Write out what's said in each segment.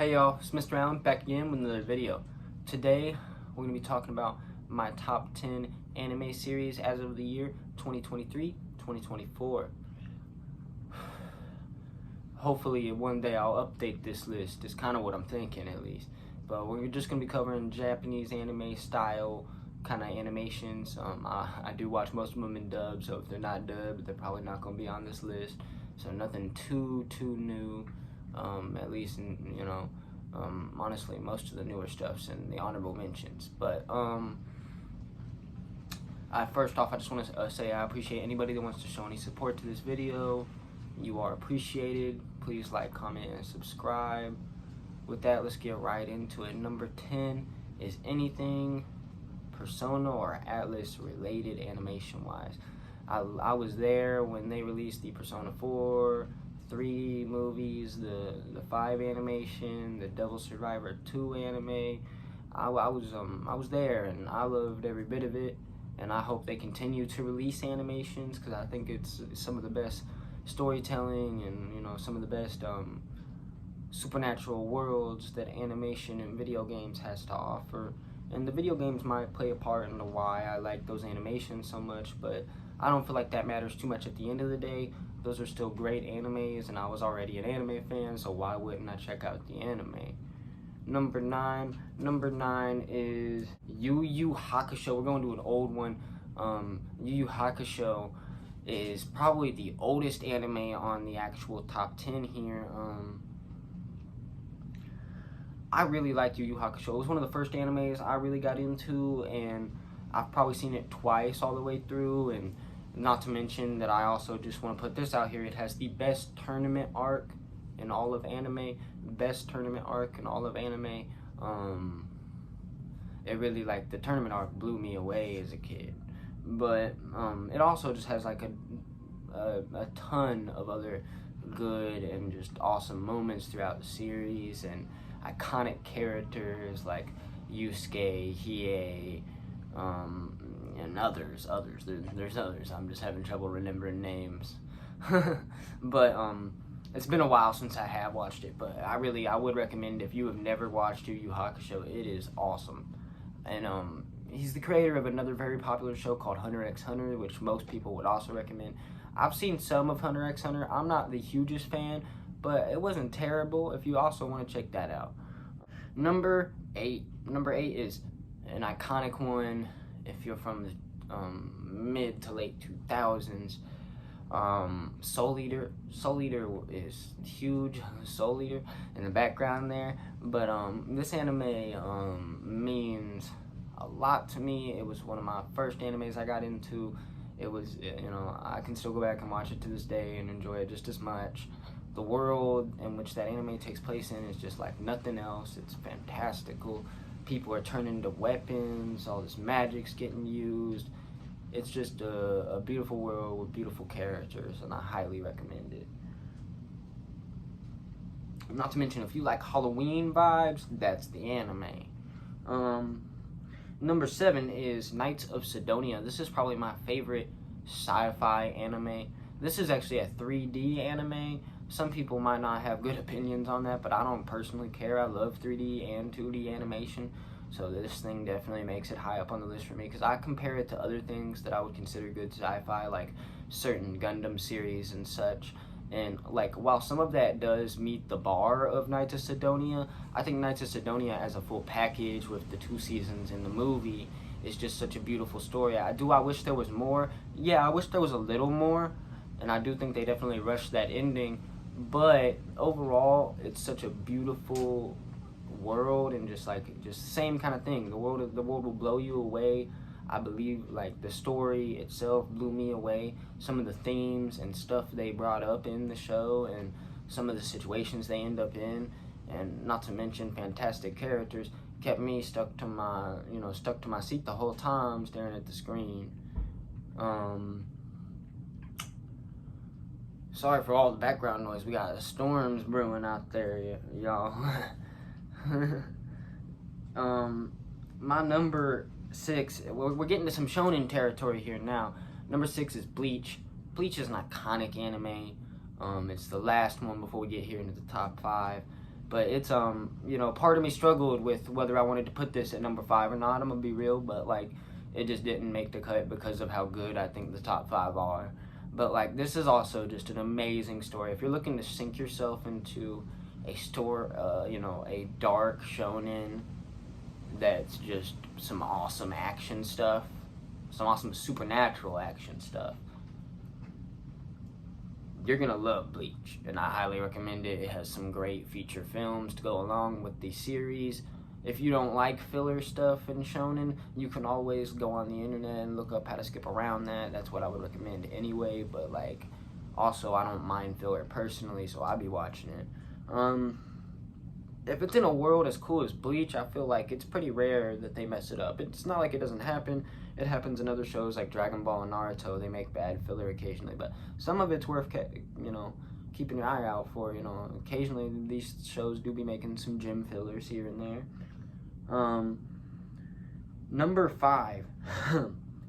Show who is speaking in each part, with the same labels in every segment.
Speaker 1: Hey y'all, it's Mr. Allen back again with another video. Today we're going to be talking about my top 10 anime series as of the year 2023-2024. Hopefully one day I'll update this list. It's kind of what I'm thinking at least. But we're just going to be covering Japanese anime style kind of animations. I do watch most of them in dub, so if they're not dubbed, they're probably not going to be on this list. So nothing too new. At least honestly, most of the newer stuff's in the honorable mentions. But first off, I just want to say I appreciate anybody that wants to show any support to this video. You are appreciated. Please like, comment, and subscribe. With that, let's get right into it. Number 10 is anything Persona or Atlas related animation wise. I was there when they released the Persona 4, 3 movies, the 5 animation, the Devil Survivor 2 anime. I was there and I loved every bit of it, and I hope they continue to release animations because I think it's some of the best storytelling and some of the best supernatural worlds that animation and video games has to offer. And the video games might play a part in why I like those animations so much, but I don't feel like that matters too much at the end of the day. Those are still great animes, and I was already an anime fan, so why wouldn't I check out the anime? Number 9 is Yu Yu Hakusho. We're going to an old one. Yu Yu Hakusho is probably the oldest anime on the actual top 10 here. I really liked Yu Yu Hakusho. It was one of the first animes I really got into, and I've probably seen it twice all the way through, and not to mention that I also just want to put this out here. It has the best tournament arc in all of anime. Best tournament arc in all of anime. It really, the tournament arc blew me away as a kid. But it also just has like a ton of other good and just awesome moments throughout the series, and iconic characters like Yusuke, Hiei, and others. There's others. I'm just having trouble remembering names. But it's been a while since I have watched it, but I would recommend if you have never watched Yu Yu Hakusho. It is awesome. And he's the creator of another very popular show called Hunter x Hunter, which most people would also recommend. I've seen some of Hunter x Hunter. I'm not the hugest fan, but it wasn't terrible if you also want to check that out. Number 8 is an iconic one if you're from the mid to late 2000s. Soul Eater is huge. Soul Eater in the background there, but this anime means a lot to me. It was one of my first animes I got into. It was, I can still go back and watch it to this day and enjoy it just as much. The world in which that anime takes place in is just like nothing else. It's fantastical. People are turned into weapons. All this magic's getting used. It's just a beautiful world with beautiful characters, and I highly recommend it. Not to mention, if you like Halloween vibes, that's the anime. Number 7 is Knights of Sidonia. This is probably my favorite sci-fi anime. This is actually a 3D anime. Some people might not have good opinions on that, but I don't personally care. I love 3D and 2D animation, so this thing definitely makes it high up on the list for me, because I compare it to other things that I would consider good sci-fi, like certain Gundam series and such. And while some of that does meet the bar of Knights of Sidonia, I think Knights of Sidonia as a full package with the 2 seasons in the movie is just such a beautiful story. I wish there was more. Yeah, I wish there was a little more, and I do think they definitely rushed that ending. But overall, it's such a beautiful world, and just same kind of thing. The world will blow you away. I believe the story itself blew me away. Some of the themes and stuff they brought up in the show, and some of the situations they end up in, and not to mention fantastic characters, kept me stuck to my seat the whole time staring at the screen. Sorry for all the background noise. We got storms brewing out there, y'all. My number 6, we're getting to some shonen territory here now. Number 6 is Bleach. Bleach is an iconic anime. It's the last one before we get here into the top 5. But it's you know, part of me struggled with whether I wanted to put this at number 5 or not. I'm gonna be real, but like it just didn't make the cut because of how good I think the top 5 are. But like this is also just an amazing story. If you're looking to sink yourself into a you know, a dark shonen that's just some awesome action stuff, some awesome supernatural action stuff, you're gonna love Bleach, and I highly recommend it. It has some great feature films to go along with the series. If you don't like filler stuff in shonen, you can always go on the internet and look up how to skip around that. That's what I would recommend anyway, but like also I don't mind filler personally, so I'll be watching it. If it's in a world as cool as Bleach, I feel like it's pretty rare that they mess it up. It's not like it doesn't happen. It happens in other shows like Dragon Ball and Naruto. They make bad filler occasionally, but some of it's worth, you know, keeping your eye out for. You know, occasionally these shows do be making some gym fillers here and there. Number 5,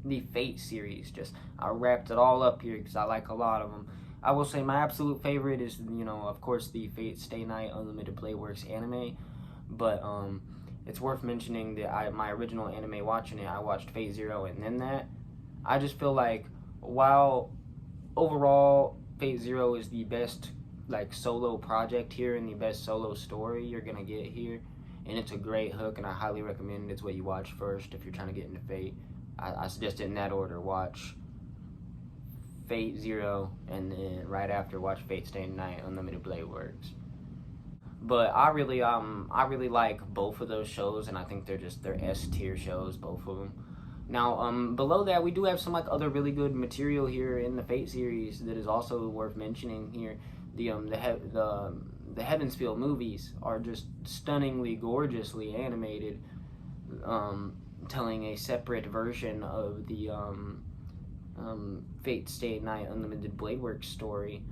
Speaker 1: the Fate series. Just I wrapped it all up here because I like a lot of them. I will say my absolute favorite is, you know, of course, the Fate Stay Night Unlimited Playworks anime, but it's worth mentioning that my original anime watching it, I watched Fate Zero and then that. I just feel like while overall Fate Zero is the best like solo project here and the best solo story you're gonna get here, and it's a great hook, and I highly recommend it's what you watch first if you're trying to get into Fate. I suggest it in that order. Watch Fate Zero, and then right after watch Fate Stay Night Unlimited Blade Works. But I really like both of those shows, and I think they're S tier shows, both of them. Now below that we do have some like other really good material here in the Fate series that is also worth mentioning here. The Heavensfield movies are just stunningly gorgeously animated, telling a separate version of the Fate Stay Night Unlimited Blade Works story.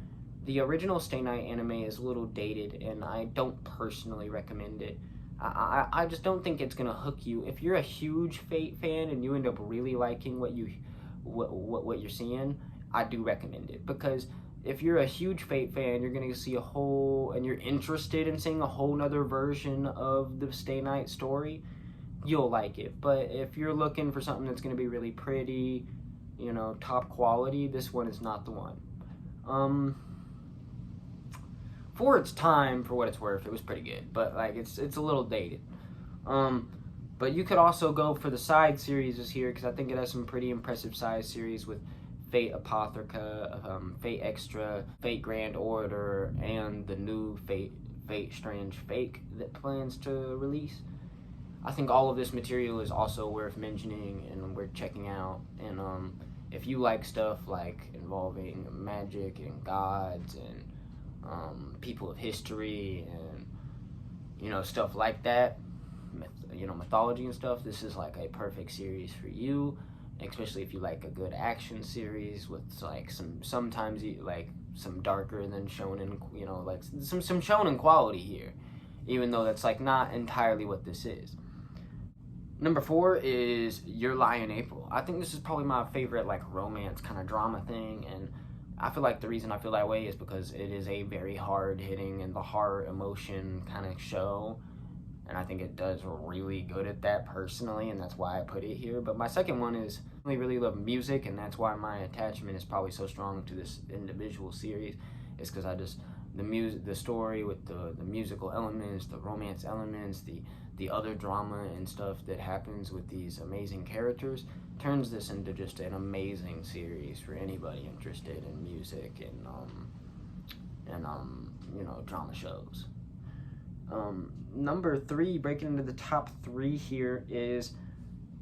Speaker 1: The original Stay Night anime is a little dated, and I don't personally recommend it. I just don't think it's gonna hook you. If you're a huge Fate fan and you end up really liking what you're seeing, I do recommend it, because if you're a huge Fate fan, you're gonna see and you're interested in seeing a whole nother version of the Stay Night story, you'll like it. But if you're looking for something that's gonna be really pretty, you know, top quality, this one is not the one. For its time, for what it's worth, it was pretty good, but like it's a little dated. But you could also go for the side series here, because I think it has some pretty impressive side series with Fate Apotheca, Fate Extra, Fate Grand Order, and the new Fate Strange Fake that plans to release. I think all of this material is also worth mentioning and worth checking out. And if you like stuff like involving magic and gods and people of history and, you know, stuff like that, you know, mythology and stuff, this is like a perfect series for you. Especially if you like a good action series with like sometimes like some darker than shonen, you know, like some shonen quality here, even though that's like not entirely what this is. Number 4 is Your Lie in April. I think this is probably my favorite like romance kind of drama thing, and I feel like the reason I feel that way is because it is a very hard-hitting and the heart emotion kind of show, and I think it does really good at that personally, and that's why I put it here. But my second one is I really love music, and that's why my attachment is probably so strong to this individual series, is because I just the story with the musical elements, the romance elements, the other drama and stuff that happens with these amazing characters turns this into just an amazing series for anybody interested in music and you know, drama shows. Number 3, breaking into the top 3 here, is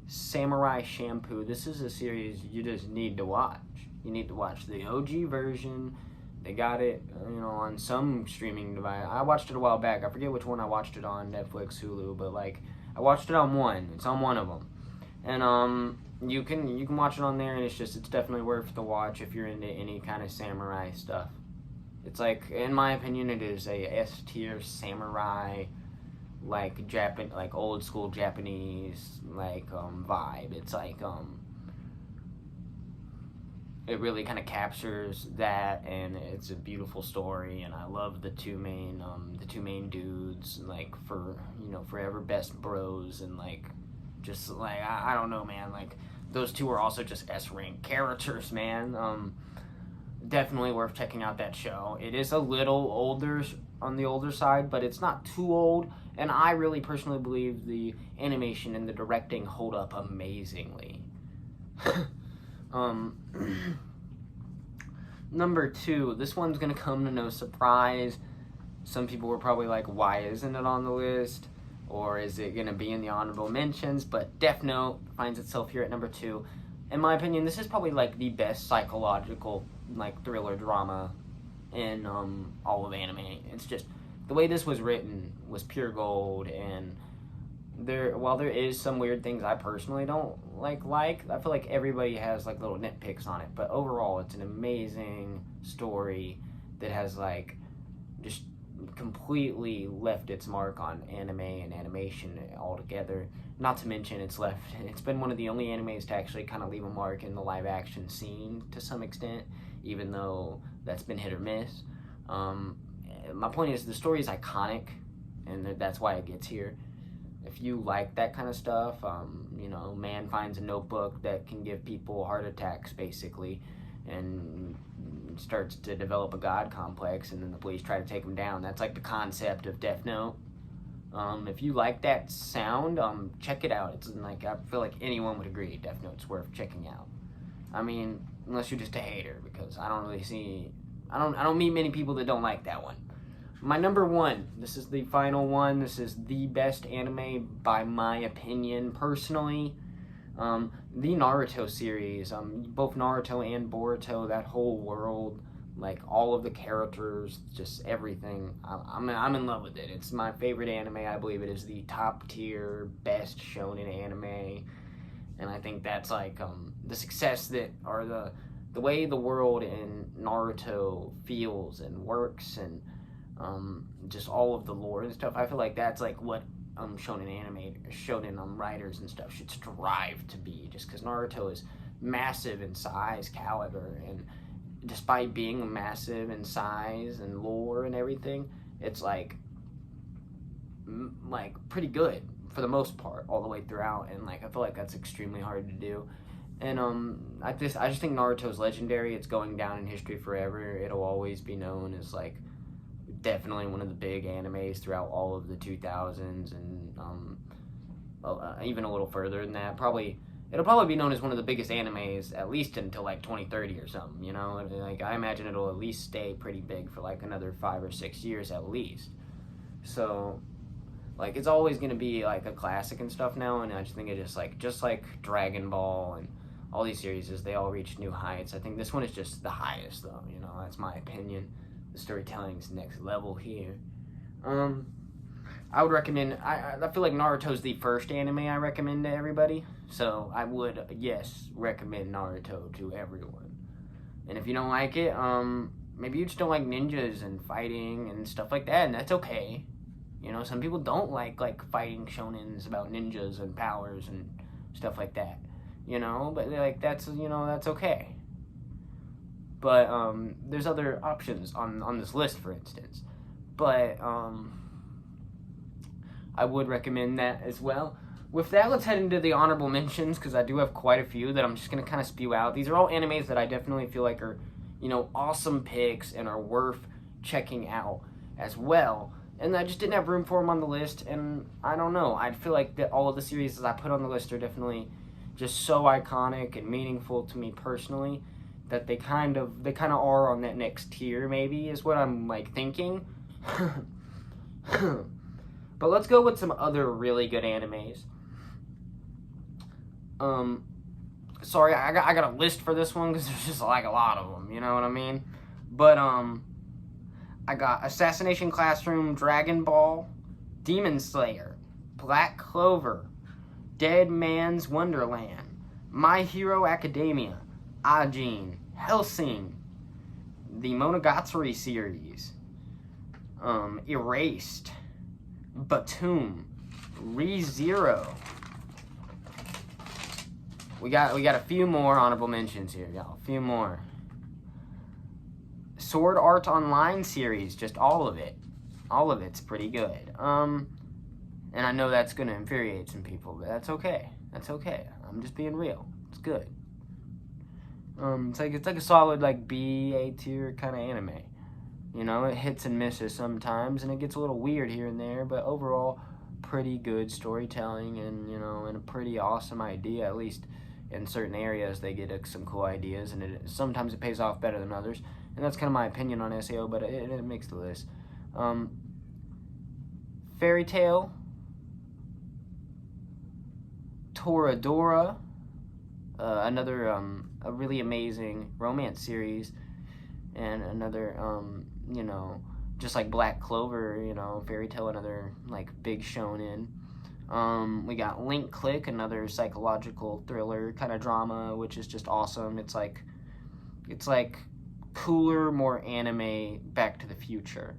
Speaker 1: Samurai Champloo. This is a series you just need to watch. You need to watch the OG version. They got it, you know, on some streaming device. I watched it a while back. I forget which one I watched it on, Netflix, Hulu, but like I watched it on one. It's on one of them, and you can watch it on there, and it's definitely worth the watch if you're into any kind of samurai stuff. It's like, in my opinion, it is a S tier samurai, like old school Japanese like vibe. It's like it really kind of captures that, and it's a beautiful story. And I love the two main dudes, like, for, you know, forever best bros, and like, just like, I don't know, man, like, those two are also just S-rank characters, man. Definitely worth checking out that show. It is a little older, on the older side, but it's not too old, and I really personally believe the animation and the directing hold up amazingly. Number 2, this one's gonna come to no surprise. Some people were probably like, why isn't it on the list? Or is it gonna be in the honorable mentions? But Death Note finds itself here at number 2. In my opinion, this is probably like the best psychological, like, thriller drama in all of anime. It's just, the way this was written was pure gold, and while there is some weird things I personally don't like, I feel like everybody has like little nitpicks on it, but overall it's an amazing story that has like just completely left its mark on anime and animation altogether. Not to mention it's been one of the only animes to actually kind of leave a mark in the live action scene to some extent, even though that's been hit or miss. My point is, the story is iconic, and that's why it gets here. If you like that kind of stuff, you know, man finds a notebook that can give people heart attacks, basically, and starts to develop a god complex, and then the police try to take him down. That's like the concept of Death Note. If you like that sound, check it out. It's like, I feel like anyone would agree Death Note's worth checking out. I mean, unless you're just a hater, because I don't meet many people that don't like that one. My number 1, this is the final one. This is the best anime by my opinion, personally. The Naruto series, both Naruto and Boruto, that whole world, like all of the characters, just everything. I'm in love with it. It's my favorite anime. I believe it is the top tier, best shonen anime, and I think that's like the success that, or the way the world in Naruto feels and works, and just all of the lore and stuff. I feel like that's like what shonen writers and stuff should strive to be, just because Naruto is massive in size, caliber, and despite being massive in size and lore and everything, it's like pretty good for the most part all the way throughout, and like I feel like that's extremely hard to do. And I just think Naruto's legendary. It's going down in history forever. It'll always be known as like definitely one of the big animes throughout all of the 2000s, and even a little further than that. It'll probably be known as one of the biggest animes at least until like 2030 or something, you know? Like, I imagine it'll at least stay pretty big for like another 5 or 6 years at least. So, like, it's always going to be like a classic and stuff now, and I just think it just like Dragon Ball and all these series, they all reach new heights. I think this one is just the highest, though, you know? That's my opinion. The storytelling's next level here. I would recommend, I feel like Naruto's the first anime I recommend to everybody, so I would, yes, recommend Naruto to everyone. And if you don't like it, maybe you just don't like ninjas and fighting and stuff like that, and that's okay. You know, some people don't like fighting shonens about ninjas and powers and stuff like that, you know, but like, that's okay. But there's other options on this list, for instance. But I would recommend that as well. With that, let's head into the honorable mentions, because I do have quite a few that I'm just going to kind of spew out. These are all animes that I definitely feel like are, you know, awesome picks and are worth checking out as well. And I just didn't have room for them on the list, and I don't know. I feel like that all of the series that I put on the list are definitely just so iconic and meaningful to me personally, that they kind of are on that next tier, maybe, is what I'm like thinking. But let's go with some other really good animes. Sorry, I got a list for this one because there's just like a lot of them, you know what I mean? But I got Assassination Classroom, Dragon Ball, Demon Slayer, Black Clover, Dead Man's Wonderland, My Hero Academia, Ajin, Hellsing, the Monogatari series, Erased, Batum, ReZero, We got a few more honorable mentions here, y'all. A few more. Sword Art Online series, just all of it. All of it's pretty good. And I know that's gonna infuriate some people, but that's okay. That's okay. I'm just being real. It's good. It's like a solid like B, A tier kind of anime. You know, it hits and misses sometimes, and it gets a little weird here and there, but overall, pretty good storytelling, and you know, and a pretty awesome idea. At least in certain areas, they get some cool ideas, and sometimes it pays off better than others. And that's kind of my opinion on SAO, but it makes the list. Fairy Tail, Toradora, another a really amazing romance series, and another you know, just like Black Clover, you know, Fairy Tail, another like big shonen. We got Link Click, another psychological thriller kind of drama, which is just awesome. It's like cooler, more anime Back to the Future.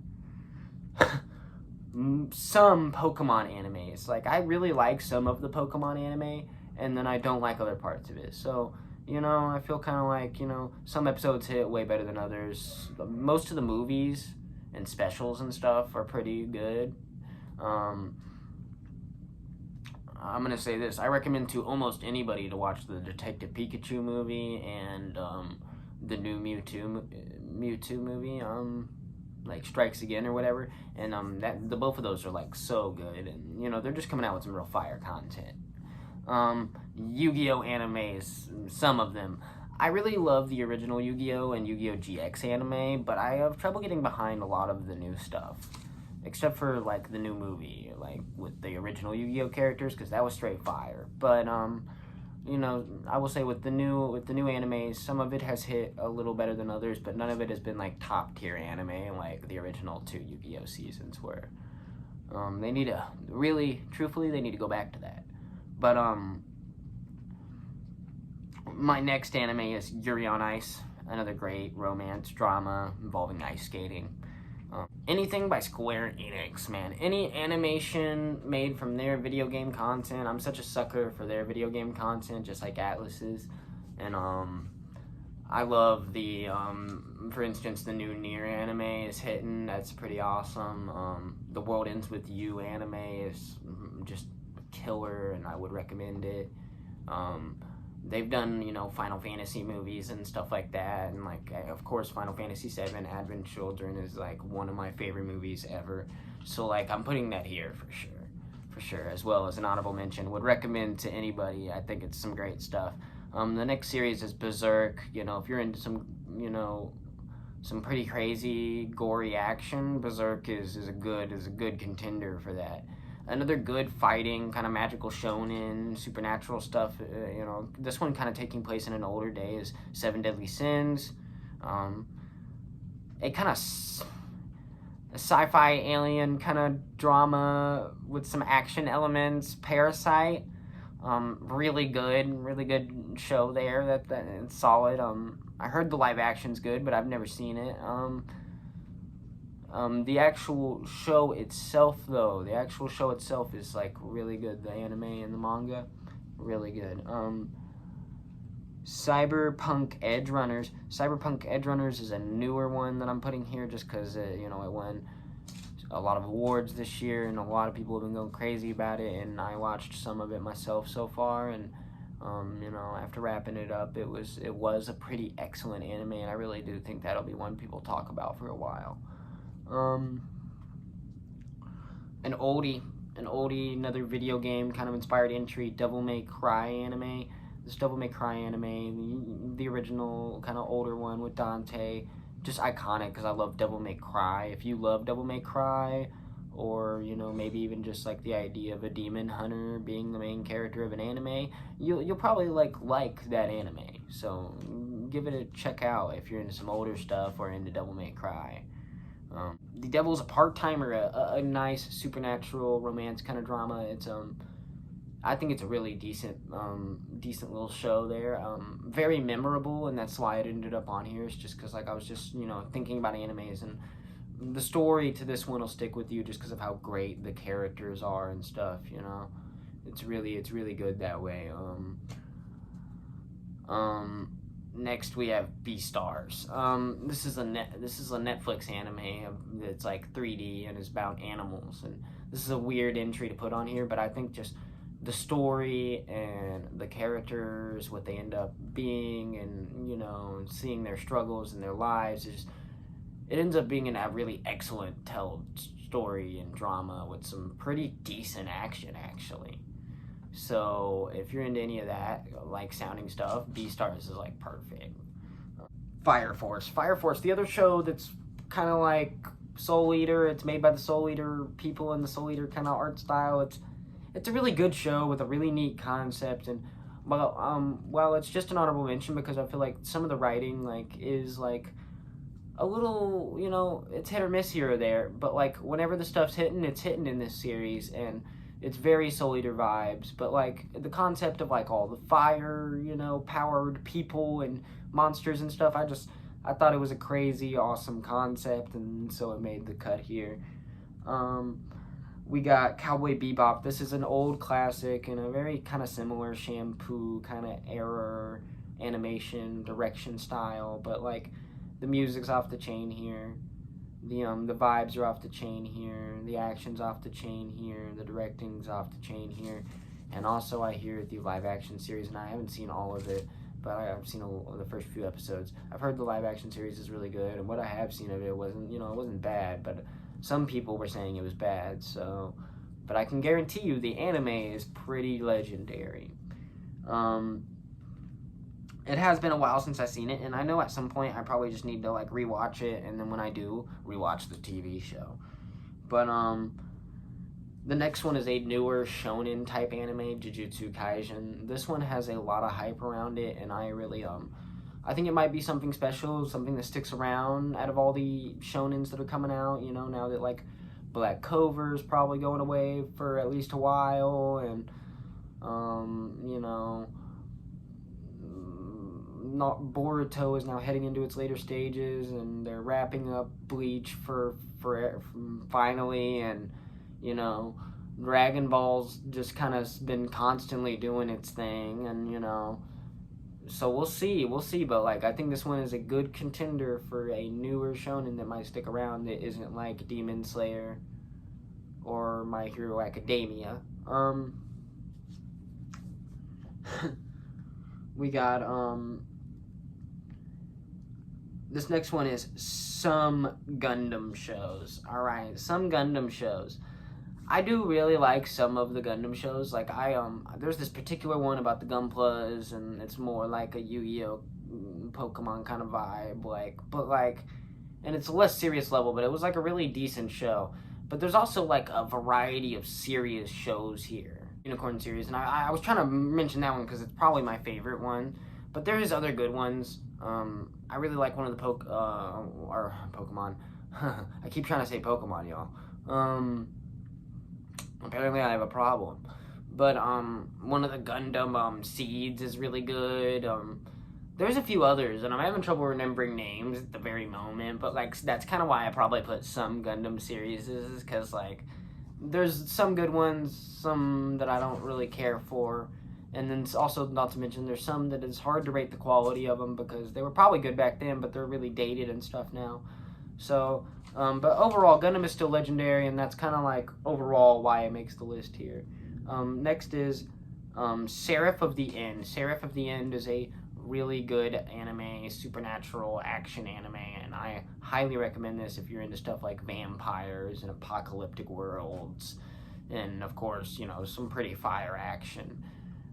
Speaker 1: Some Pokemon animes, like I really like some of the Pokemon anime, and then I don't like other parts of it. So, you know, I feel kind of like, you know, some episodes hit way better than others. Most of the movies and specials and stuff are pretty good. I'm going to say this. I recommend to almost anybody to watch the Detective Pikachu movie and the new Mewtwo movie, like Strikes Again or whatever. And the both of those are like so good. And, you know, they're just coming out with some real fire content. Yu-Gi-Oh animes, some of them. I really love the original Yu-Gi-Oh and Yu-Gi-Oh GX anime, but I have trouble getting behind a lot of the new stuff. Except for, like, the new movie, like, with the original Yu-Gi-Oh characters, because that was straight fire. But, you know, I will say with the new animes, some of it has hit a little better than others, but none of it has been, like, top-tier anime, like the original 2 Yu-Gi-Oh seasons were. They need to, really, truthfully, they need to go back to that. But, my next anime is Yuri on Ice, another great romance drama involving ice skating. Anything by Square Enix, man. Any animation made from their video game content. I'm such a sucker for their video game content, just like Atlas's. And, I love the, for instance, the new Nier anime is hitting. That's pretty awesome. The World Ends With You anime is just killer, and I would recommend it. They've done, you know, Final Fantasy movies and stuff like that, and like, of course, Final Fantasy VII Advent Children is like one of my favorite movies ever. So like, I'm putting that here for sure, as well as an honorable mention. Would recommend to anybody. I think it's some great stuff. The next series is Berserk. You know, if you're into some, you know, some pretty crazy, gory action, Berserk is a good contender for that. Another good fighting, kind of magical shonen, supernatural stuff, you know, this one kind of taking place in an older day is Seven Deadly Sins. A kind of a sci-fi alien kind of drama with some action elements, Parasite. Really good show there, that it's solid. I heard the live action's good, but I've never seen it. The actual show itself, though, is like really good. The anime and the manga, really good. Cyberpunk Edge Runners. Cyberpunk Edge Runners is a newer one that I'm putting here just because, you know, it won a lot of awards this year, and a lot of people have been going crazy about it, and I watched some of it myself so far, and you know, after wrapping it up, it was a pretty excellent anime, and I really do think that'll be one people talk about for a while. An oldie, another video game kind of inspired entry, Devil May Cry anime. This Devil May Cry anime, the original kind of older one with Dante, just iconic because I love Devil May Cry. If you love Devil May Cry, or, you know, maybe even just like the idea of a demon hunter being the main character of an anime, you'll probably like that anime. So give it a check out if you're into some older stuff or into Devil May Cry. The Devil's a Part-Timer, a nice supernatural romance kind of drama. It's I think it's a really decent little show there. Very memorable, and that's why it ended up on here. It's just because like I was just, you know, thinking about animes, and the story to this one will stick with you just because of how great the characters are and stuff. You know, it's really good that way. Next we have Beastars. This is a Netflix anime that's like 3D and is about animals, and this is a weird entry to put on here, but I think just the story and the characters, what they end up being, and seeing their struggles and their lives, it ends up being a really excellent story and drama with some pretty decent action, actually. So if you're into any of that, like sounding stuff, Beastars is like perfect. Fire Force, the other show that's kind of like Soul Eater. It's made by the Soul Eater people in the Soul Eater kind of art style. It's a really good show with a really neat concept, and while it's just an honorable mention because I feel like some of the writing is a little, it's hit or miss here or there, but like whenever the stuff's hitting, it's hitting in this series, and it's very Soul Eater vibes, but like the concept of like all the fire, powered people and monsters and stuff, I thought it was a crazy, awesome concept, and so it made the cut here. We got Cowboy Bebop. This is an old classic and a very kind of similar Shampoo kind of era animation direction style, but like the music's off the chain here. The vibes are off the chain here. The action's off the chain here. The directing's off the chain here. And also I hear the live action series, and I haven't seen all of it, but I've seen the first few episodes. I've heard the live action series is really good, and what I have seen of it wasn't, it wasn't bad, but some people were saying it was bad, so, but I can guarantee you the anime is pretty legendary. It has been a while since I've seen it, and I know at some point I probably just need to like rewatch it, and then when I do, rewatch the TV show. But the next one is a newer shonen type anime, Jujutsu Kaisen. This one has a lot of hype around it, and I really I think it might be something special, something that sticks around out of all the shonens that are coming out, now that like Black Clover's probably going away for at least a while, and not Boruto is now heading into its later stages, and they're wrapping up Bleach for finally, and Dragon Ball's just kind of been constantly doing its thing, and so we'll see, but like I think this one is a good contender for a newer shonen that might stick around that isn't like Demon Slayer or My Hero Academia. We got this next one is some Gundam shows. Alright, some Gundam shows. I do really like some of the Gundam shows. Like there's this particular one about the Gunplas, and it's more like a Yu-Gi-Oh! Pokemon kind of vibe, and it's a less serious level, but it was like a really decent show. But there's also like a variety of serious shows here. Unicorn series, and I was trying to mention that one because it's probably my favorite one, but there is other good ones. I really like one of the Pokemon. I keep trying to say Pokemon, y'all. Apparently I have a problem. But one of the Gundam seeds is really good. There's a few others, and I'm having trouble remembering names at the very moment, but like that's kind of why I probably put some Gundam series, is because like there's some good ones, some that I don't really care for, and then also, not to mention, there's some that it's hard to rate the quality of them because they were probably good back then, but they're really dated and stuff now. So, but overall, Gundam is still legendary, and that's kind of like overall why it makes the list here. Next is Seraph of the End. Seraph of the End is a really good anime, supernatural action anime, and I highly recommend this if you're into stuff like vampires and apocalyptic worlds, and of course, some pretty fire action.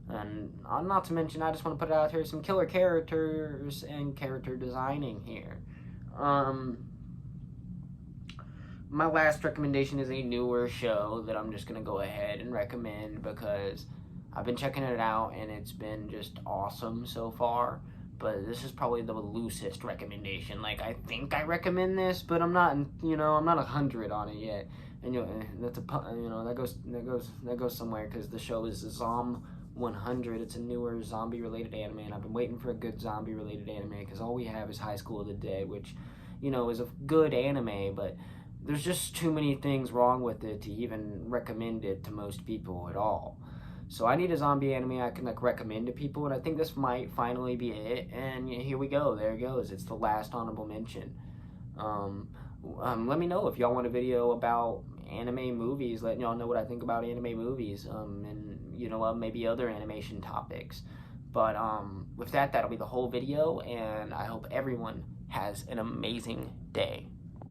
Speaker 1: And not to mention, I just want to put it out here, some killer characters and character designing here. My last recommendation is a newer show that I'm just going to go ahead and recommend because I've been checking it out and it's been just awesome so far. But this is probably the loosest recommendation. Like, I think I recommend this, but I'm not, I'm not 100 on it yet. And that's that goes somewhere because the show is Zom 100. It's a newer zombie-related anime, and I've been waiting for a good zombie-related anime because all we have is High School of the Dead, which, is a good anime, but there's just too many things wrong with it to even recommend it to most people at all. So I need a zombie anime I can like recommend to people, and I think this might finally be it. And here we go. There it goes. It's the last honorable mention. Um, Let me know if y'all want a video about anime movies. Letting y'all know what I think about anime movies. And maybe other animation topics. But with that, that'll be the whole video, and I hope everyone has an amazing day.